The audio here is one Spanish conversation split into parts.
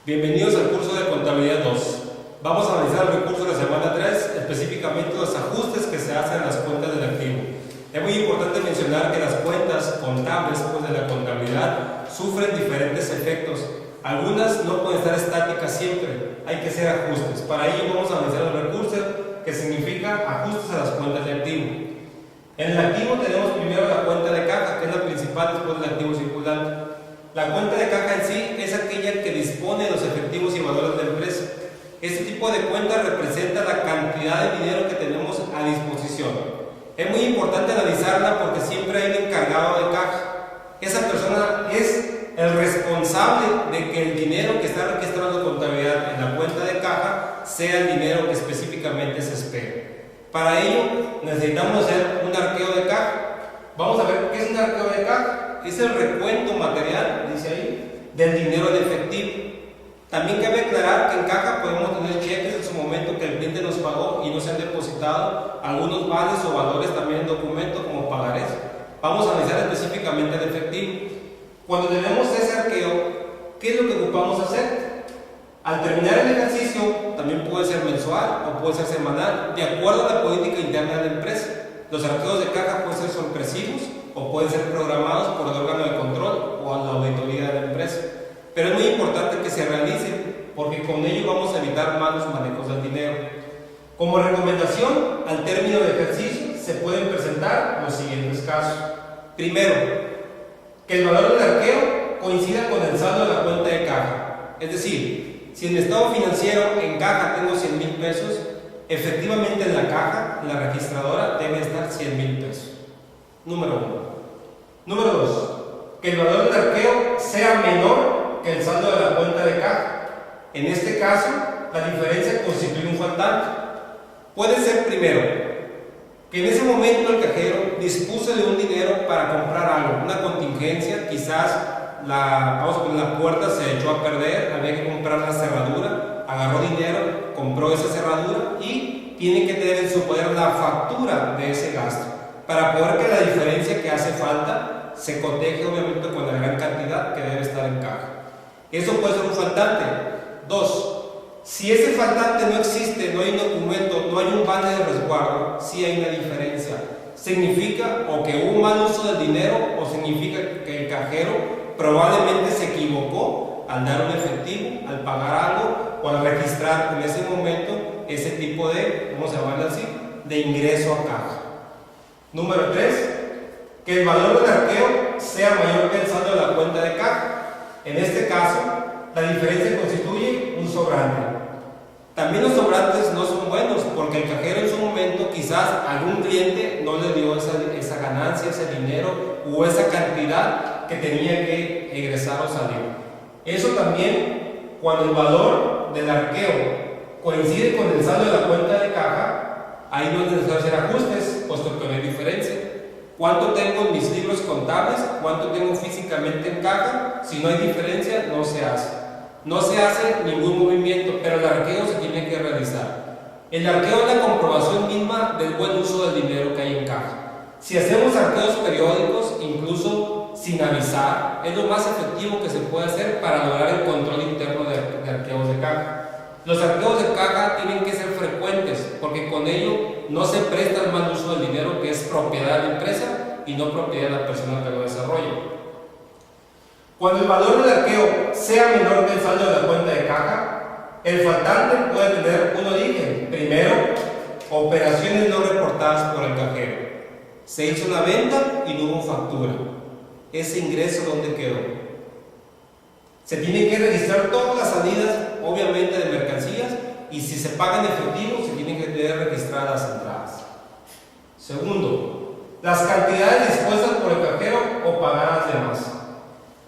Bienvenidos al curso de Contabilidad 2. Vamos a analizar el recurso de la semana 3, específicamente los ajustes que se hacen en las cuentas del activo. Es muy importante mencionar que las cuentas contables de la contabilidad sufren diferentes efectos. Algunas no pueden estar estáticas siempre, hay que hacer ajustes. Para ello vamos a analizar el recurso que significa ajustes a las cuentas de activo. En el activo tenemos primero la cuenta de caja, que es la principal después del activo circulante. La cuenta de caja en sí es aquella que dispone de los efectivos y valores de la empresa. Este tipo de cuenta representa la cantidad de dinero que tenemos a disposición. Es muy importante analizarla porque siempre hay un encargado de caja. Esa persona es el responsable de que el dinero que está registrado en contabilidad en la cuenta de caja sea el dinero que específicamente se espera. Para ello necesitamos hacer un arqueo de caja. Vamos a ver qué es un arqueo de caja. Es el recuento material, dice ahí, del dinero en efectivo. También cabe aclarar que en caja podemos tener cheques en su momento que el cliente nos pagó y no se han depositado, algunos vales o valores también en documento como pagarés. Vamos a analizar específicamente el efectivo. Cuando tenemos ese arqueo, ¿qué es lo que ocupamos hacer? Al terminar el ejercicio, también puede ser mensual o puede ser semanal, de acuerdo a la política interna de la empresa. Los arqueos de caja pueden ser sorpresivos o pueden ser programados por el órgano de control o a la auditoría de la empresa. Pero es muy importante que se realicen porque con ello vamos a evitar malos manejos del dinero. Como recomendación, al término del ejercicio se pueden presentar los siguientes casos. Primero, que el valor del arqueo coincida con el saldo de la cuenta de caja. Es decir, si en el estado financiero en caja tengo 100,000 pesos, efectivamente en la caja, en la registradora, debe estar 100,000 pesos. Número 1. Número 2. Que el valor del arqueo sea menor que el saldo de la cuenta de caja. En este caso, la diferencia constituye un faltante. Puede ser primero, que en ese momento el cajero dispuso de un dinero para comprar algo, una contingencia, quizás la puerta se echó a perder, había que comprar la cerradura, agarró dinero, compró esa cerradura y tiene que tener en su poder la factura de ese gasto, para poder que la diferencia que hace falta se coteje obviamente con la gran cantidad que debe estar en caja. Eso puede ser un faltante. 2. Si ese faltante no existe, no hay un documento, no hay un vale de resguardo, sí hay una diferencia. Significa o que hubo un mal uso del dinero o significa que el cajero probablemente se equivocó al dar un efectivo, al pagar algo o al registrar en ese momento ese tipo de, vamos a llamarlo así, de ingreso a caja. Número 3. Que el valor del arqueo sea mayor que el saldo de la cuenta de caja. En este caso, la diferencia constituye un sobrante. También los sobrantes no son buenos porque el cajero en su momento quizás algún cliente no le dio esa ganancia, ese dinero o esa cantidad que tenía que egresar o salir. Eso también, cuando el valor del arqueo coincide con el saldo de la cuenta de caja, ahí no es necesario hacer ajustes, puesto que no hay diferencia. ¿Cuánto tengo en mis libros contables? ¿Cuánto tengo físicamente en caja? Si no hay diferencia, no se hace. No se hace ningún movimiento, pero el arqueo se tiene que realizar. El arqueo es la comprobación misma del buen uso del dinero que hay en caja. Si hacemos arqueos periódicos, incluso sin avisar, es lo más efectivo que se puede hacer para lograr el control interno de arqueos de caja. Los arqueos de caja tienen que ser frecuentes, porque con ello no se presta el mal uso del dinero que es propiedad de la empresa y no propiedad de la persona que lo desarrolla. Cuando el valor del arqueo sea menor que el saldo de la cuenta de caja, el faltante puede tener un origen. Primero, operaciones no reportadas por el cajero. Se hizo una venta y no hubo factura. Ese ingreso, ¿dónde quedó? Se tienen que registrar todas las salidas, obviamente, de mercancías, y si se paga en efectivo, se tienen que tener registradas las entradas. Segundo, las cantidades dispuestas por el cajero o pagadas de más.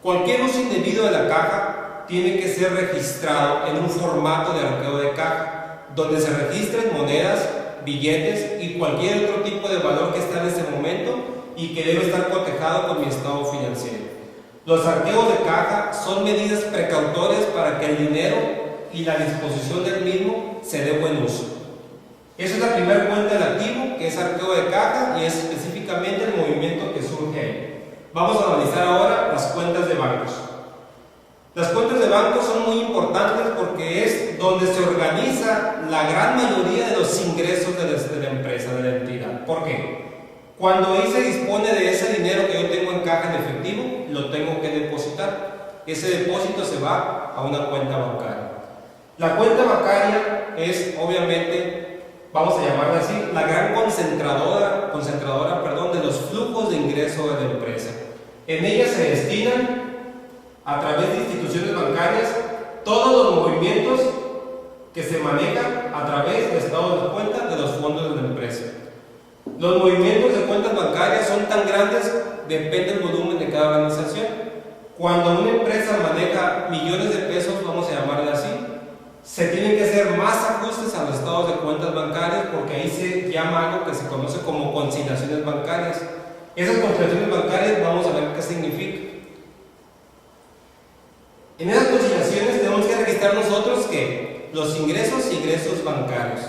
Cualquier uso indebido de la caja tiene que ser registrado en un formato de arqueo de caja, donde se registren monedas, billetes y cualquier otro tipo de valor que está en ese momento y que debe estar cotejado con mi estado financiero. Los arqueos de caja son medidas precautorias para que el dinero y la disposición del mismo se dé buen uso. Esa es la primera cuenta del activo, que es arqueo de caja, y es específicamente el movimiento que surge ahí. Vamos a analizar ahora las cuentas de bancos. Las cuentas de banco son muy importantes porque es donde se organiza la gran mayoría de los ingresos de la empresa, de la entidad. ¿Por qué? Cuando ahí se dispone de ese dinero que yo tengo en caja en efectivo, lo tengo que depositar. Ese depósito se va a una cuenta bancaria. La cuenta bancaria es, obviamente, vamos a llamarla así, la gran concentradora de los flujos de ingreso de la empresa. En ella se destinan, a través de instituciones bancarias, todos los movimientos que se manejan a través de estados de cuenta de los fondos de la empresa. Los movimientos de cuentas bancarias son tan grandes, depende del volumen de cada organización. Cuando una empresa maneja millones de pesos, vamos a llamarle así, se tienen que hacer más ajustes a los estados de cuentas bancarias porque ahí se llama algo que se conoce como consignaciones bancarias. Esas consignaciones bancarias vamos a ver qué significa. En esas consignaciones tenemos que registrar nosotros que los ingresos bancarios,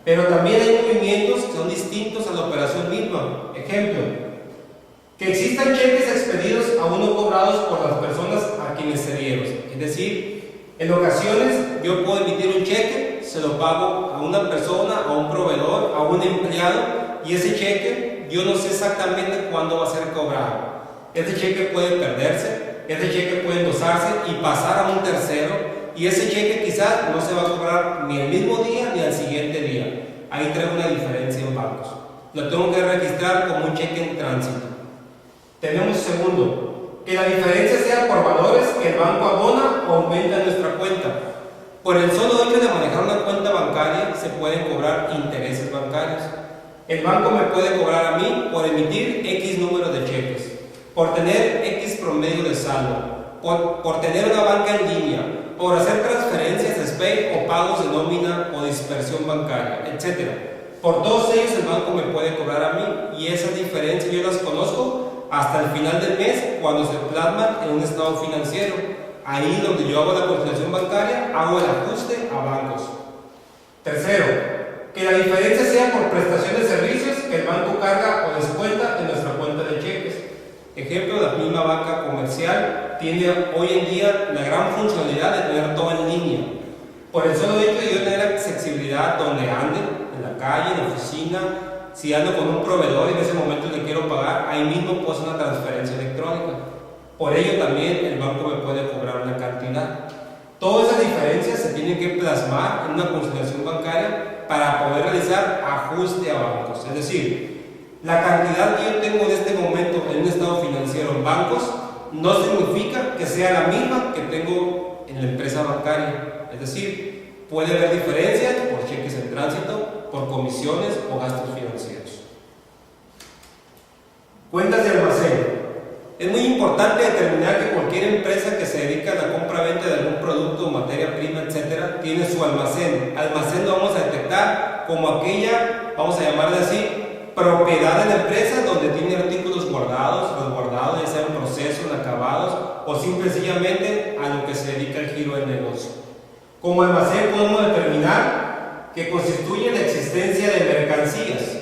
pero también hay movimientos que son distintos a la operación misma. Ejemplo, que existan cheques expedidos aún no cobrados por las personas a quienes se dieron. Es decir, en ocasiones yo puedo emitir un cheque, se lo pago a una persona, a un proveedor, a un empleado, y ese cheque yo no sé exactamente cuándo va a ser cobrado. Ese cheque puede perderse, ese cheque puede endosarse y pasar a un tercero, y ese cheque quizás no se va a cobrar ni el mismo día ni al siguiente día. Ahí trae una diferencia en bancos. Lo tengo que registrar como un cheque en tránsito. Tenemos segundo, que la diferencia sea por valores que el banco abona o aumenta en nuestra cuenta. Por el solo hecho de manejar una cuenta bancaria se pueden cobrar intereses bancarios. El banco me puede cobrar a mí por emitir X número de cheques, por tener X promedio de saldo, por tener una banca en línea, por hacer transferencias de SPAY o pagos de nómina o dispersión bancaria, etc. Por todos ellos el banco me puede cobrar a mí, y esas diferencias yo las conozco hasta el final del mes cuando se plasman en un estado financiero. Ahí donde yo hago la consignación bancaria, hago el ajuste a bancos. Tercero, que la diferencia sea por prestación de servicios que el banco carga o descuenta en nuestra cuenta de cheques. Ejemplo, la misma banca comercial tiene hoy en día la gran funcionalidad de tener todo en línea. Por el solo hecho de yo tener accesibilidad donde ande, en la calle, en la oficina, si ando con un proveedor y en ese momento le quiero pagar, ahí mismo puedo hacer una transferencia electrónica. Por ello también el banco me puede cobrar una cantidad. Todas esas diferencias se tienen que plasmar en una consignación bancaria para poder realizar ajuste a bancos. Es decir, la cantidad que yo tengo en este momento en un estado financiero en bancos no significa que sea la misma que tengo en la empresa bancaria. Es decir, puede haber diferencias por cheques en tránsito, por comisiones o gastos financieros. Cuentas de almacén. Es muy importante determinar que cualquier empresa que se dedica a la compra-venta de algún producto, materia prima, etc., tiene su almacén. Almacén lo vamos a detectar como aquella, vamos a llamarle así, propiedad de la empresa donde tiene artículos guardados, resguardados, ya sean procesos, acabados o sencillamente a lo que se dedica el giro del negocio. Como almacén podemos determinar que constituye la existencia de mercancías.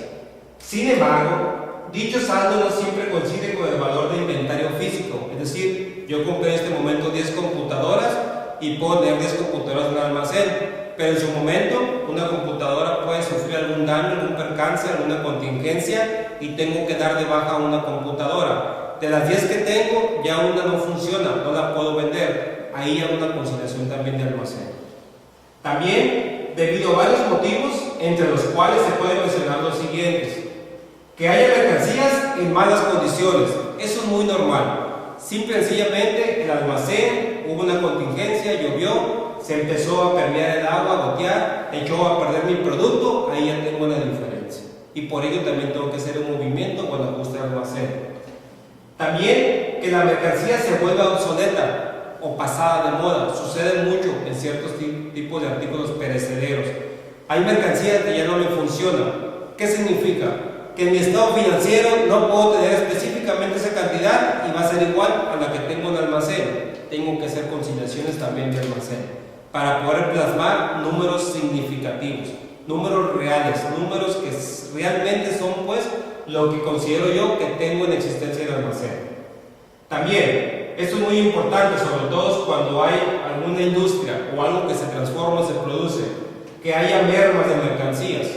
Sin embargo, dicho saldo no siempre coincide con el valor de inventario físico. Es decir, yo compré en este momento 10 computadoras y puedo tener 10 computadoras en el almacén. Pero en su momento una computadora puede sufrir algún daño, algún percance, alguna contingencia y tengo que dar de baja una computadora. De las 10 que tengo, ya una no funciona, no la puedo vender. Ahí hay una consideración también de almacén. También, debido a varios motivos, entre los cuales se pueden mencionar los siguientes. Que haya mercancías en malas condiciones, eso es muy normal. Simple y sencillamente el almacén, hubo una contingencia, llovió, se empezó a permear el agua, a gotear, echó a perder mi producto, ahí ya tengo una diferencia. Y por ello también tengo que hacer un movimiento cuando ajuste el almacén. También que la mercancía se vuelva obsoleta o pasada de moda. Sucede mucho en ciertos tipos de artículos perecederos. Hay mercancías que ya no me funcionan. ¿Qué significa? Que en mi estado financiero no puedo tener específicamente esa cantidad y va a ser igual a la que tengo en el almacén. Tengo que hacer consignaciones también de almacén para poder plasmar números significativos, números reales, números que realmente son pues lo que considero yo que tengo en existencia en el almacén. También Esto es muy importante, sobre todo cuando hay alguna industria o algo que se transforma, se produce, que haya mermas de mercancías.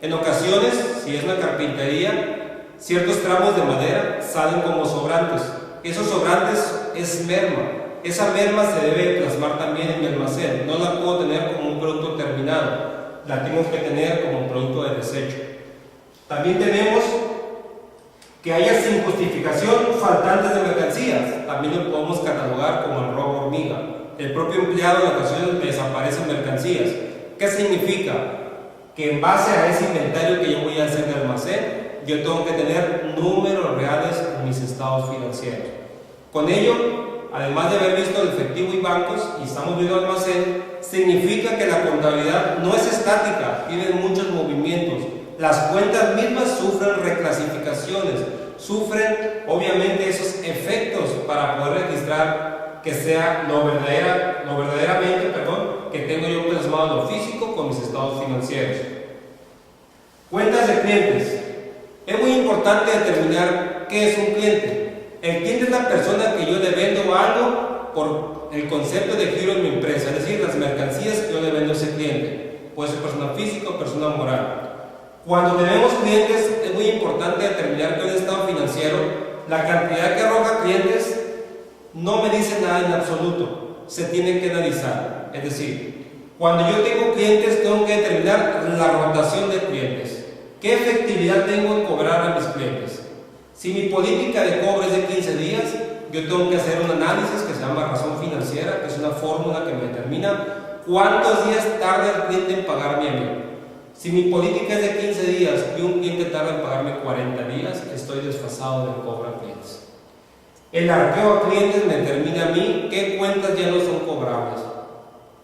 En ocasiones, si es una carpintería, ciertos tramos de madera salen como sobrantes. Esos sobrantes es merma. Esa merma se debe plasmar también en mi almacén. No la puedo tener como un producto terminado, la tengo que tener como un producto de desecho. También tenemos que haya sin justificación faltantes de mercancías. También lo podemos catalogar como el robo hormiga. El propio empleado en ocasiones me desaparecen mercancías. ¿Qué significa? Que en base a ese inventario que yo voy a hacer de almacén, yo tengo que tener números reales en mis estados financieros. Con ello, además de haber visto el efectivo y bancos, y estamos viendo almacén, significa que la contabilidad no es estática, tiene muchos movimientos. Las cuentas mismas sufren reclasificaciones, sufren obviamente esos efectos para poder registrar que sea lo verdaderamente, que tengo yo plasmado en lo físico con mis estados financieros. Cuentas de clientes. Es muy importante determinar qué es un cliente. El cliente es la persona que yo le vendo algo por el concepto de giro en mi empresa, es decir, las mercancías que yo le vendo a ese cliente. Puede ser persona física o persona moral. Cuando tenemos clientes, es muy importante determinar que en el estado financiero, la cantidad que arroja clientes no me dice nada en absoluto. Se tiene que analizar. Es decir, cuando yo tengo clientes, tengo que determinar la rotación de clientes. ¿Qué efectividad tengo en cobrar a mis clientes? Si mi política de cobro es de 15 días, yo tengo que hacer un análisis que se llama razón financiera, que es una fórmula que me determina cuántos días tarda el cliente en pagarme a mí. Si mi política es de 15 días y un cliente tarda en pagarme 40 días, estoy desfasado del cobro a clientes. El arqueo a clientes me determina a mí qué cuentas ya no son cobrables.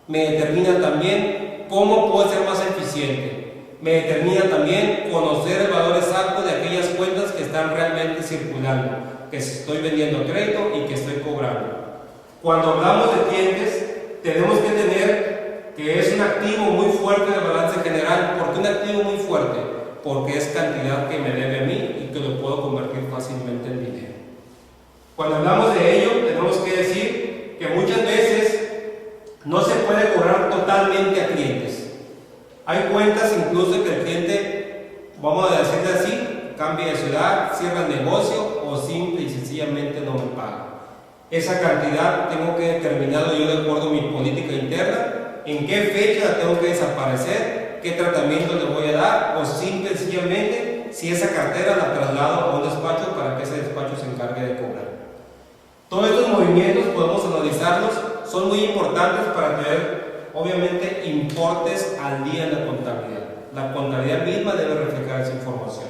Me determina también cómo puedo ser más eficiente. Me determina también conocer el valor exacto de aquellas cuentas que están realmente circulando, que estoy vendiendo crédito y que estoy cobrando. Cuando hablamos de clientes, tenemos que tener que es un activo muy fuerte de balance general. ¿Por qué un activo muy fuerte? Porque es cantidad que me debe a mí y que lo puedo convertir fácilmente en dinero. Cuando hablamos de ello, tenemos que decir que muchas veces no se puede cobrar totalmente a clientes. Hay cuentas incluso que el cliente, vamos a decirle así, cambia de ciudad, cierra el negocio o simple y sencillamente no me paga. Esa cantidad tengo que determinado yo de acuerdo a mi política interna, en qué fecha la tengo que desaparecer, qué tratamiento le voy a dar, o simple y sencillamente si esa cartera la traslado a un despacho para que ese despacho se encargue de cobrar. Todos estos movimientos podemos analizarlos, son muy importantes para tener obviamente importes al día en la contabilidad. La contabilidad misma debe reflejar esa información.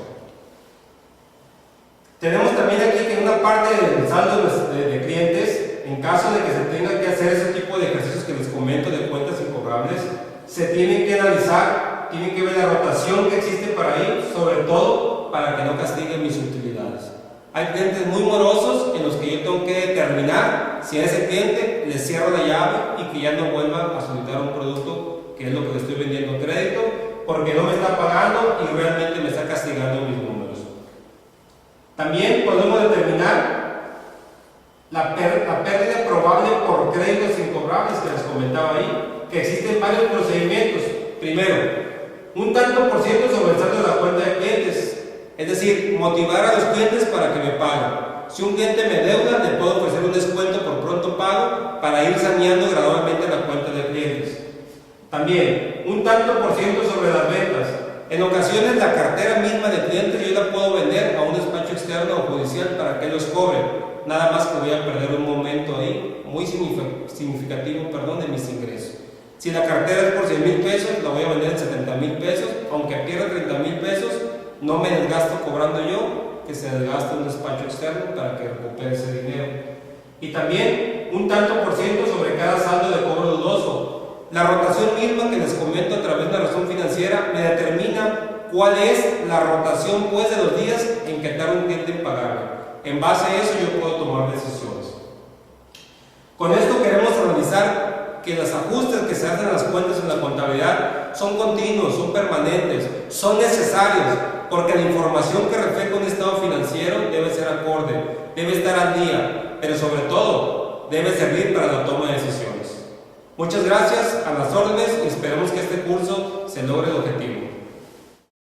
Tenemos también aquí que en una parte del saldo de clientes, en caso de que se tenga que hacer ese tipo de ejercicios que les comento de cuentas incobrables, se tienen que analizar, tienen que ver la rotación que existe para ahí, sobre todo para que no castiguen mis utilidades. Hay clientes muy morosos en los que yo tengo que determinar si a ese cliente le cierro la llave y que ya no vuelva a solicitar un producto que es lo que le estoy vendiendo crédito, porque no me está pagando y realmente me está castigando mis números. También podemos determinar la pérdida probable por créditos incobrables que les comentaba ahí, que existen varios procedimientos. Primero, un tanto por ciento sobre el saldo de la cuenta de clientes. Es decir, motivar a los clientes para que me paguen. Si un cliente me deuda, le puedo ofrecer un descuento por pronto pago para ir saneando gradualmente la cuenta de clientes. También, un tanto por ciento sobre las ventas. En ocasiones la cartera misma de clientes yo la puedo vender a un despacho externo o judicial para que los cobre. Nada más que voy a perder un momento ahí muy significativo de mis ingresos. Si la cartera es por 100 mil pesos, la voy a vender en 70 mil pesos, aunque pierda 30 mil pesos, no me desgasto cobrando yo, que se desgaste un despacho externo para que recupere ese dinero. Y también un tanto por ciento sobre cada saldo de cobro dudoso. La rotación misma que les comento a través de la razón financiera me determina cuál es la rotación de los días en que tarda un cliente en pagarme. En base a eso yo puedo tomar decisiones. Con esto queremos analizar que los ajustes que se hacen en las cuentas en la contabilidad son continuos, son permanentes, son necesarios, porque la información que refleja un estado financiero debe ser acorde, debe estar al día. pero sobre todo debe servir para la toma de decisiones. Muchas gracias, a las órdenes, y esperemos que este curso se logre el objetivo.